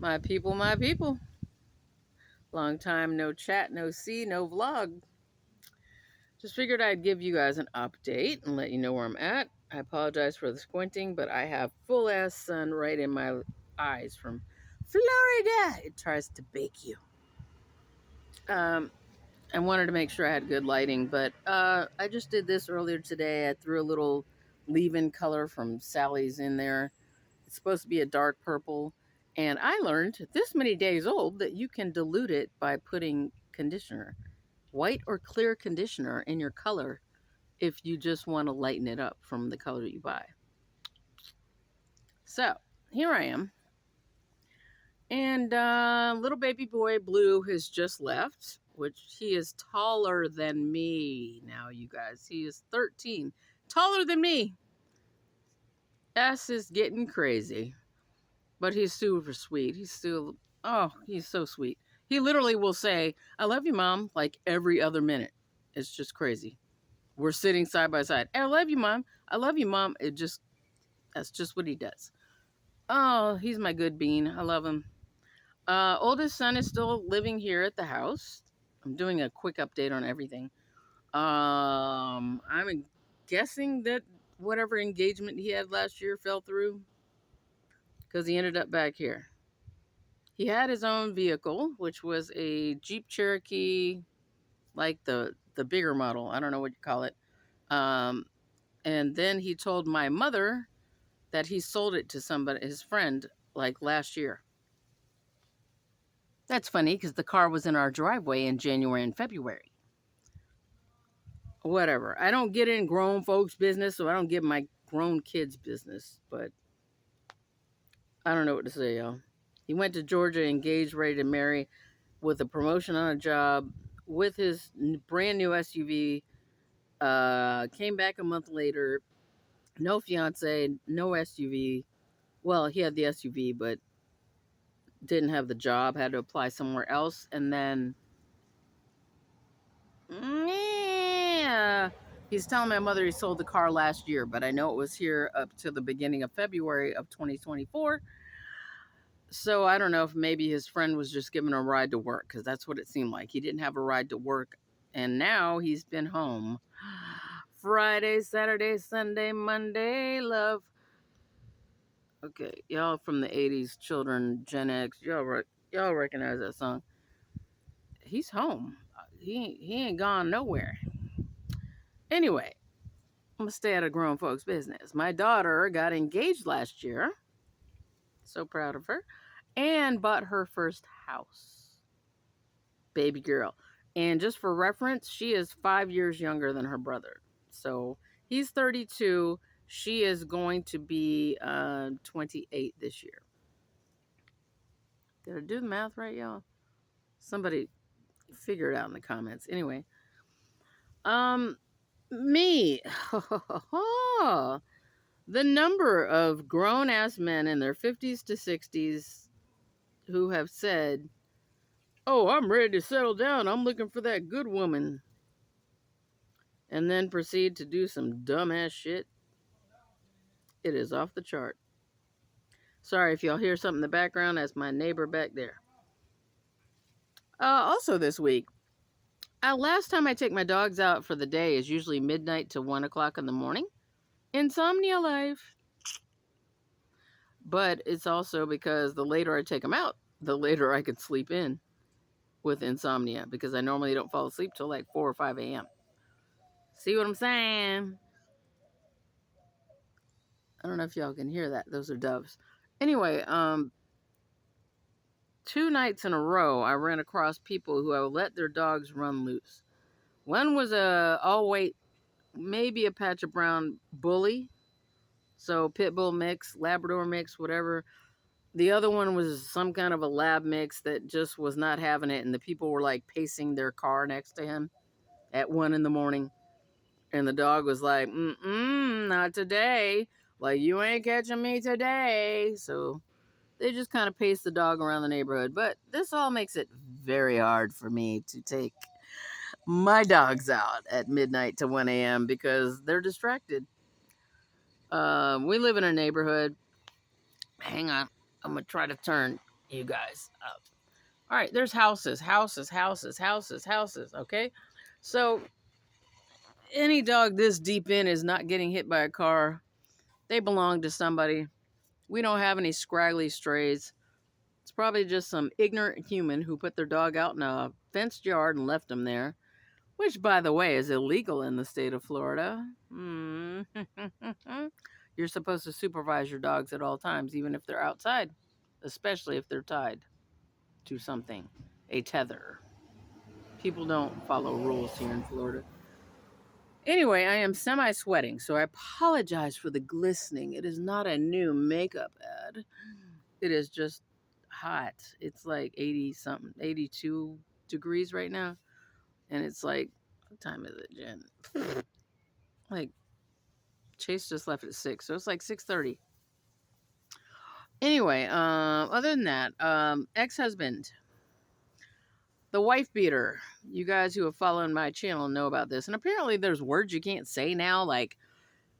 My people, my people. Long time no chat, no see, no vlog. Just figured I'd give you guys an update and let you know where I'm at. I apologize for the squinting, but I have full ass sun right in my eyes from Florida. It tries to bake you. Um, I wanted to make sure I had good lighting, but I just did this earlier today. I threw a little leave-in color from Sally's in there. It's supposed to be a dark purple. And I learned this many days old that you can dilute it by putting conditioner, white or clear conditioner in your color if you just want to lighten it up from the color you buy. So here I am. And little baby boy Blue has just left, which he is taller than me now, you guys. He is 13, taller than me. S is getting crazy. But he's super sweet. He's still, oh, he's so sweet. He literally will say, I love you, Mom, like every other minute. It's just crazy. We're sitting side by side. I love you, Mom. I love you, Mom. That's just what he does. Oh, he's my good bean. I love him. Oldest son is still living here at the house. I'm doing a quick update on everything. I'm guessing that whatever engagement he had last year fell through because he ended up back here. He had his own vehicle, which was a Jeep Cherokee, like the bigger model. I don't know what you call it. Um, and then he told my mother that he sold it to somebody, his friend, like last year. That's funny because the car was in our driveway in January and February. Whatever. I don't get in grown folks' business, so I don't get my grown kids' business. But I don't know what to say, y'all. He went to Georgia, engaged, ready to marry, with a promotion on a job, with his brand new SUV. Came back a month later. No fiance, no SUV. Well, he had the SUV, but didn't have the job. Had to apply somewhere else, and then yeah, he's telling my mother he sold the car last year, but I know it was here up to the beginning of February of 2024. So I don't know if maybe his friend was just giving him a ride to work because that's what it seemed like. He didn't have a ride to work, and now he's been home Friday, Saturday, Sunday, Monday. Love. Okay, y'all from the 80s, children, Gen X, y'all recognize that song. He's home. He ain't gone nowhere. Anyway, I'm gonna stay out of grown folks' business. My daughter got engaged last year. So proud of her. And bought her first house. Baby girl. And just for reference, she is 5 years younger than her brother. So he's 32. She is going to be 28 this year. Did I do the math right, y'all? Somebody figure it out in the comments. Anyway, me. The number of grown ass men in their 50s to 60s who have said, oh, I'm ready to settle down. I'm looking for that good woman. And then proceed to do some dumbass shit. It is off the chart. Sorry if y'all hear something in the background. That's my neighbor back there. Also this week, last time I take my dogs out for the day is usually midnight to 1 o'clock in the morning. Insomnia life. But it's also because the later I take them out, the later I can sleep in with insomnia because I normally don't fall asleep till like 4 or 5 a.m. See what I'm saying? I don't know if y'all can hear that. Those are doves. Anyway, 2 nights in a row, I ran across people who have let their dogs run loose. One was a all-weight, maybe a patch of brown bully. So pit bull mix, Labrador mix, whatever. The other one was some kind of a lab mix that just was not having it. And the people were like pacing their car next to him at 1 in the morning. And the dog was like, not today. Like, you ain't catching me today. So they just kind of paced the dog around the neighborhood. But this all makes it very hard for me to take my dogs out at midnight to 1 a.m. because they're distracted. We live in a neighborhood. Hang on. I'm going to try to turn. You guys. All right, there's houses, houses, houses, houses, houses. Okay, so any dog this deep in is not getting hit by a car. They belong to somebody. We don't have any scraggly strays. It's probably just some ignorant human who put their dog out in a fenced yard and left them there, which, by the way, is illegal in the state of Florida. You're supposed to supervise your dogs at all times, even if they're outside, especially if they're tied to something, a tether. People don't follow rules here in Florida. Anyway, I am semi-sweating, so I apologize for the glistening. It is not a new makeup ad. It is just hot. It's like 80 something, 82 degrees right now. And it's like, what time is it, Jen? Like, Chase just left at 6, so it's like 6:30. Anyway, other than that, ex-husband, the wife beater. You guys who have followed my channel know about this. And apparently there's words you can't say now, like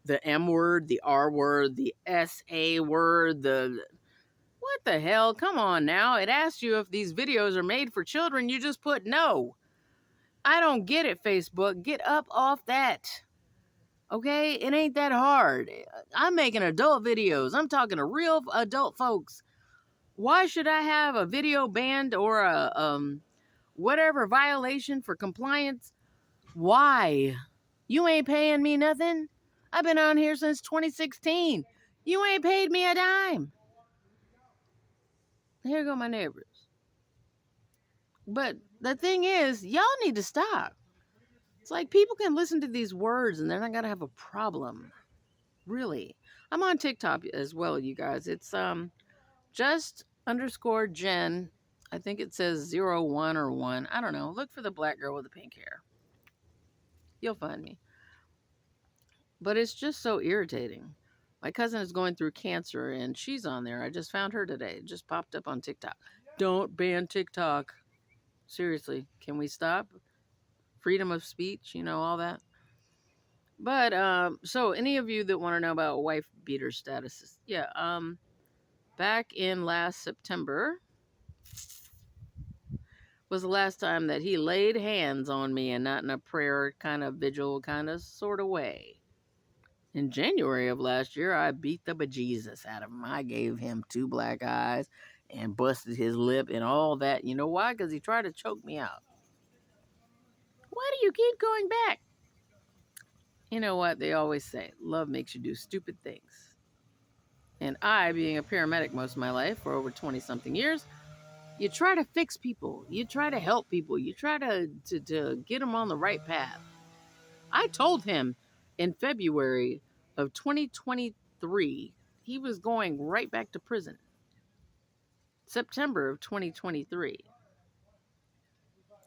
the M word, the R word, the SA word, what the hell? Come on now. It asks you if these videos are made for children. You just put no. I don't get it, Facebook. Get up off that. Okay? It ain't that hard. I'm making adult videos. I'm talking to real adult folks. Why should I have a video banned or a whatever violation for compliance? Why? You ain't paying me nothing. I've been on here since 2016. You ain't paid me a dime. Here go my neighbors. But the thing is, y'all need to stop. It's like people can listen to these words and they're not gonna have a problem. Really. I'm on TikTok as well, you guys. It's just underscore Jen. I think it says 01 or 1. I don't know. Look for the black girl with the pink hair. You'll find me. But it's just so irritating. My cousin is going through cancer and she's on there. I just found her today. It just popped up on TikTok. Don't ban TikTok. Seriously, can we stop? Freedom of speech, all that. But so any of you that want to know about wife beater statuses, yeah, back in last September was the last time that he laid hands on me, and not in a prayer kind of vigil kind of sort of way. In January of last year, I beat the bejesus out of him. I gave him 2 black eyes and busted his lip and all that. You know why? Because he tried to choke me out. Why do you keep going back? You know what they always say, love makes you do stupid things. And I, being a paramedic most of my life for over 20-something years, you try to fix people. You try to help people. You try to get them on the right path. I told him in February of 2023, he was going right back to prison. September of 2023.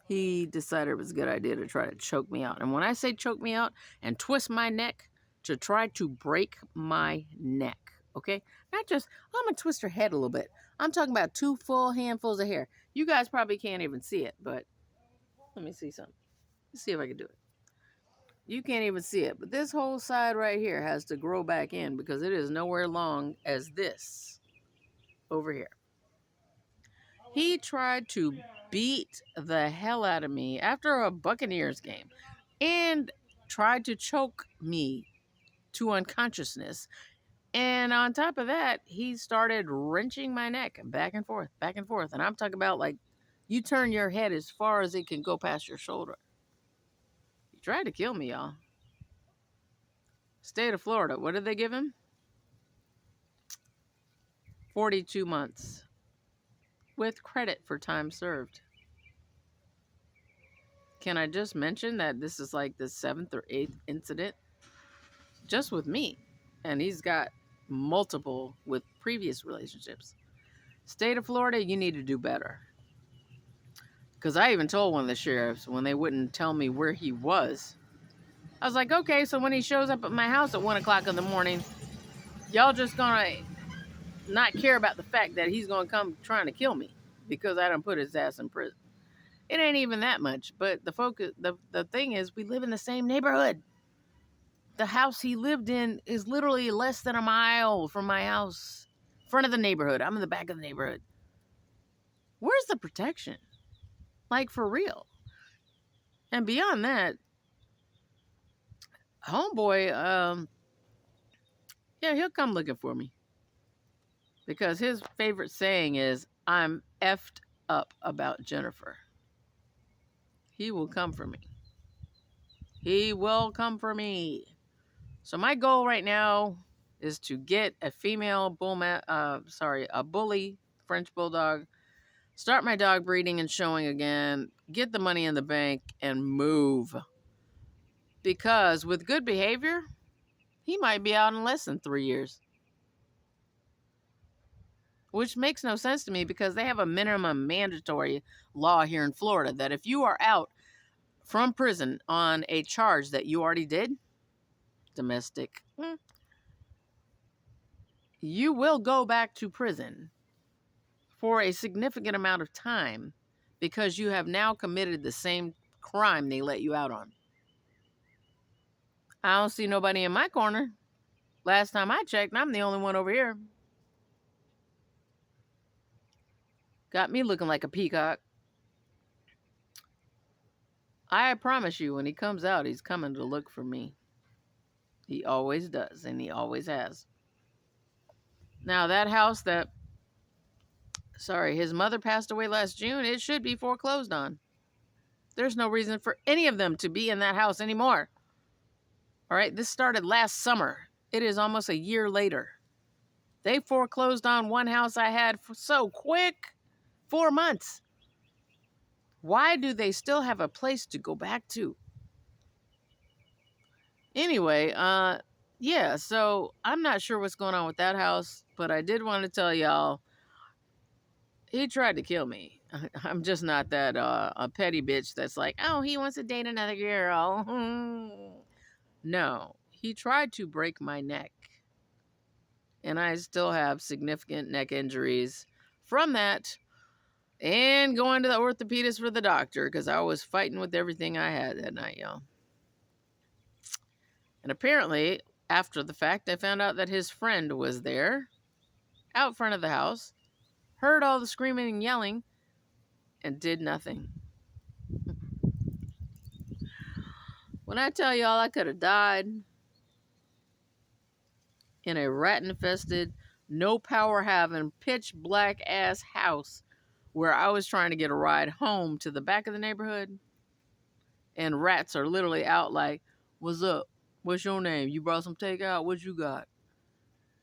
He decided it was a good idea to try to choke me out. And when I say choke me out and twist my neck, to try to break my neck, okay? Not just, I'm going to twist her head a little bit. I'm talking about 2 full handfuls of hair. You guys probably can't even see it, but let me see something. Let's see if I can do it. You can't even see it, but this whole side right here has to grow back in because it is nowhere long as this over here. He tried to beat the hell out of me after a Buccaneers game and tried to choke me to unconsciousness. And on top of that, he started wrenching my neck back and forth, back and forth. And I'm talking about like you turn your head as far as it can go past your shoulder. He tried to kill me, y'all. State of Florida, what did they give him? 42 months with credit for time served. Can I just mention that this is like the 7th or 8th incident just with me? And he's got multiple with previous relationships. State of Florida, you need to do better. Because I even told one of the sheriffs when they wouldn't tell me where he was. I was like, okay, so when he shows up at my house at 1 o'clock in the morning, y'all just gonna not care about the fact that he's gonna come trying to kill me because I done put his ass in prison. It ain't even that much, but the thing is, we live in the same neighborhood. The house he lived in is literally less than a mile from my house. Front of the neighborhood. I'm in the back of the neighborhood. Where's the protection? Like, for real. And beyond that, homeboy, yeah, he'll come looking for me. Because his favorite saying is, I'm effed up about Jennifer. He will come for me. He will come for me. So my goal right now is to get a female a bully French bulldog, start my dog breeding and showing again, get the money in the bank, and move. Because with good behavior, he might be out in less than 3 years. Which makes no sense to me because they have a minimum mandatory law here in Florida that if you are out from prison on a charge that you already did, domestic, you will go back to prison for a significant amount of time because you have now committed the same crime they let you out on. I don't see nobody in my corner. Last time I checked, I'm the only one over here. Got me looking like a peacock. I promise you, when he comes out, he's coming to look for me. He always does, and he always has. Now, that house his mother passed away last June, it should be foreclosed on. There's no reason for any of them to be in that house anymore. All right, this started last summer. It is almost a year later. They foreclosed on one house I had for so quick. 4 months. Why do they still have a place to go back to? Anyway, yeah, so I'm not sure what's going on with that house, but I did want to tell y'all, he tried to kill me. I'm just not that a petty bitch that's like, oh, he wants to date another girl. No, he tried to break my neck. And I still have significant neck injuries from that. And going to the orthopedist for the doctor because I was fighting with everything I had that night, y'all. And apparently, after the fact, I found out that his friend was there, out front of the house, heard all the screaming and yelling, and did nothing. When I tell y'all I could have died in a rat-infested, no power having, pitch black ass house where I was trying to get a ride home to the back of the neighborhood, and rats are literally out like, what's up? What's your name? You brought some takeout? What you got?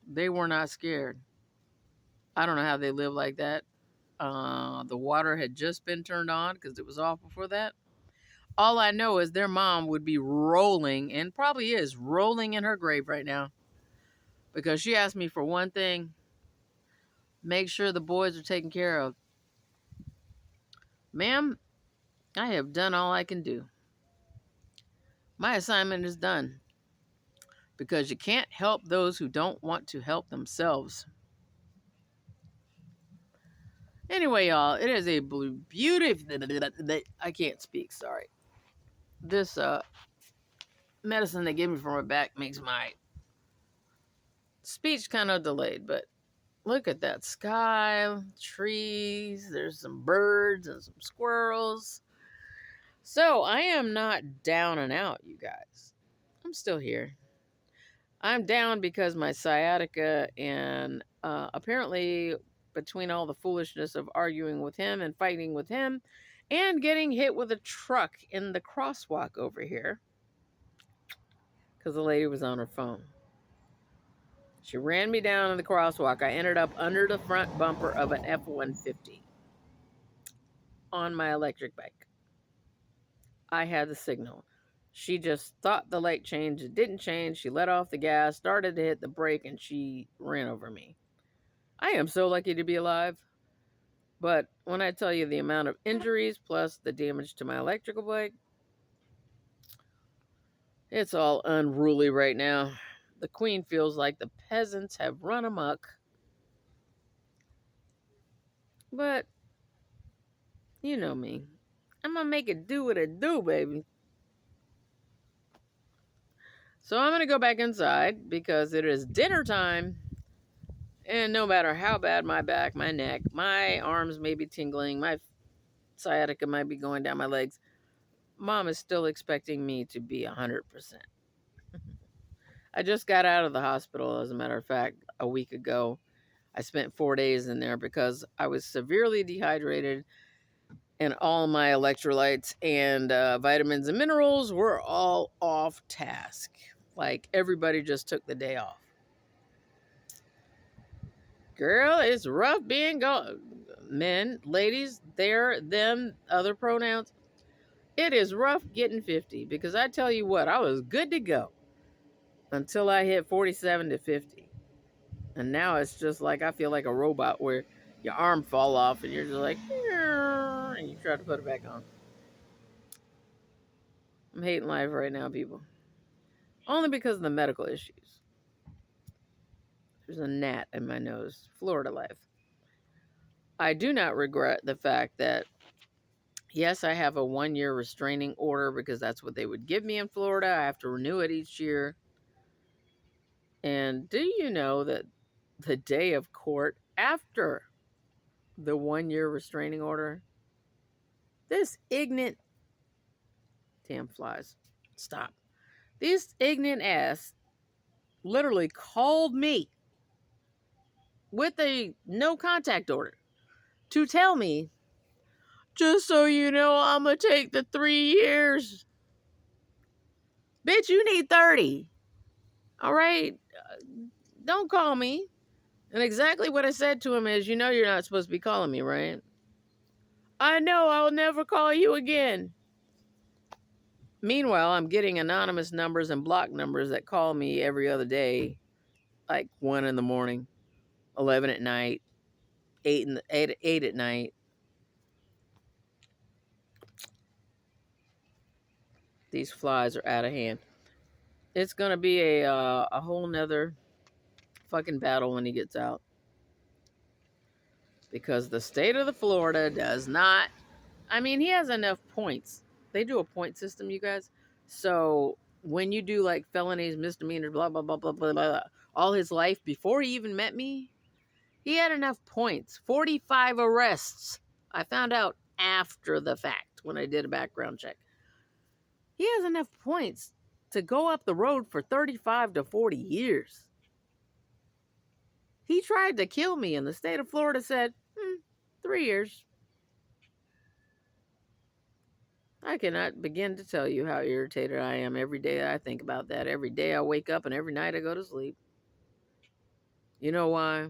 They were not scared. I don't know how they live like that. The water had just been turned on because it was off before that. All I know is their mom would be rolling, and probably is rolling in her grave right now, because she asked me for one thing: make sure the boys are taken care of. Ma'am, I have done all I can do. My assignment is done, because you can't help those who don't want to help themselves. Anyway, y'all, it is a beautiful... I can't speak, sorry. This medicine they gave me for my back makes my speech kind of delayed, but look at that sky, trees, there's some birds and some squirrels. So I am not down and out, you guys. I'm still here. I'm down because my sciatica, and apparently between all the foolishness of arguing with him and fighting with him and getting hit with a truck in the crosswalk over here because the lady was on her phone. She ran me down in the crosswalk. I ended up under the front bumper of an F-150 on my electric bike. I had the signal. She just thought the light changed. It didn't change. She let off the gas, started to hit the brake, and she ran over me. I am so lucky to be alive. But when I tell you the amount of injuries plus the damage to my electrical bike, it's all unruly right now. The queen feels like the peasants have run amok. But, you know me. I'm going to make it do what it do, baby. So I'm going to go back inside because it is dinner time. And no matter how bad my back, my neck, my arms may be tingling, my sciatica might be going down my legs, mom is still expecting me to be 100%. I just got out of the hospital, as a matter of fact, a week ago. I spent 4 days in there because I was severely dehydrated and all my electrolytes and vitamins and minerals were all off task. Like everybody just took the day off. Girl, it's rough being gone. Men, ladies, there, them, other pronouns. It is rough getting 50 because I tell you what, I was good to go until I hit 47 to 50. And now it's just like I feel like a robot where your arm fall off and you're just like, and you try to put it back on. I'm hating life right now, people. Only because of the medical issues. There's a gnat in my nose. Florida life. I do not regret the fact that, yes, I have a 1-year restraining order because that's what they would give me in Florida. I have to renew it each year. And do you know that the day of court after the 1-year restraining order, this ignorant, damn flies, stop. This ignorant ass literally called me with a no contact order to tell me, just so you know, I'm going to take the 3 years. Bitch, you need 30. All right? Don't call me. And exactly what I said to him is, you know you're not supposed to be calling me, right? I know, I'll never call you again. Meanwhile, I'm getting anonymous numbers and block numbers that call me every other day, like 1 in the morning, 11 at night, 8 at night. These flies are out of hand. It's going to be a whole nother fucking battle when he gets out. Because the state of the Florida does not, I mean, he has enough points. They do a point system, you guys. So when you do like felonies, misdemeanors, blah, blah, blah, blah, blah, blah, all his life before he even met me, he had enough points. 45 arrests. I found out after the fact when I did a background check. He has enough points to go up the road for 35 to 40 years. He tried to kill me, and the state of Florida said, 3 years. I cannot begin to tell you how irritated I am every day I think about that. Every day I wake up and every night I go to sleep. You know why?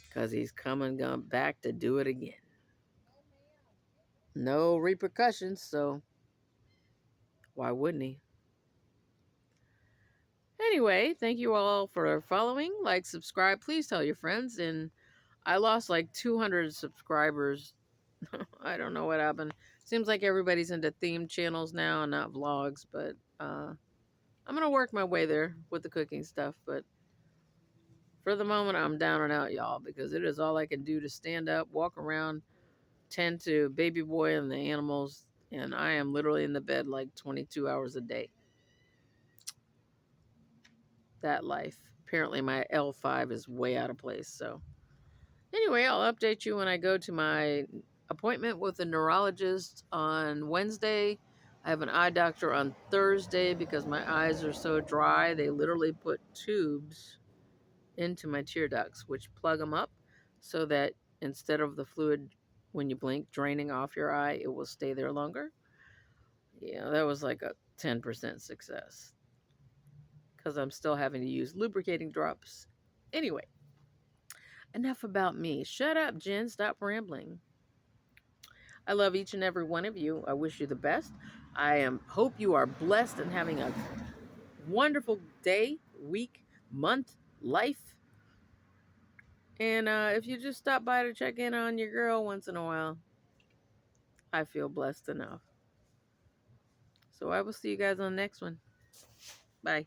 Because he's coming back to do it again. No repercussions, so why wouldn't he? Anyway, thank you all for following. Like, subscribe. Please tell your friends. And I lost like 200 subscribers. I don't know what happened. Seems like everybody's into themed channels now and not vlogs, but I'm going to work my way there with the cooking stuff. But for the moment, I'm down and out, y'all, because it is all I can do to stand up, walk around, tend to baby boy and the animals, and I am literally in the bed like 22 hours a day. That life. Apparently my L5 is way out of place, so anyway, I'll update you when I go to my appointment with a neurologist on Wednesday. I have an eye doctor on Thursday because my eyes are so dry. They literally put tubes into my tear ducts, which plug them up so that instead of the fluid when you blink draining off your eye, it will stay there longer. Yeah, that was like a 10% success because I'm still having to use lubricating drops. Anyway, enough about me. Shut up, Jen. Stop rambling. I love each and every one of you. I wish you the best. Hope you are blessed and having a wonderful day, week, month, life. And if you just stop by to check in on your girl once in a while, I feel blessed enough. So I will see you guys on the next one. Bye.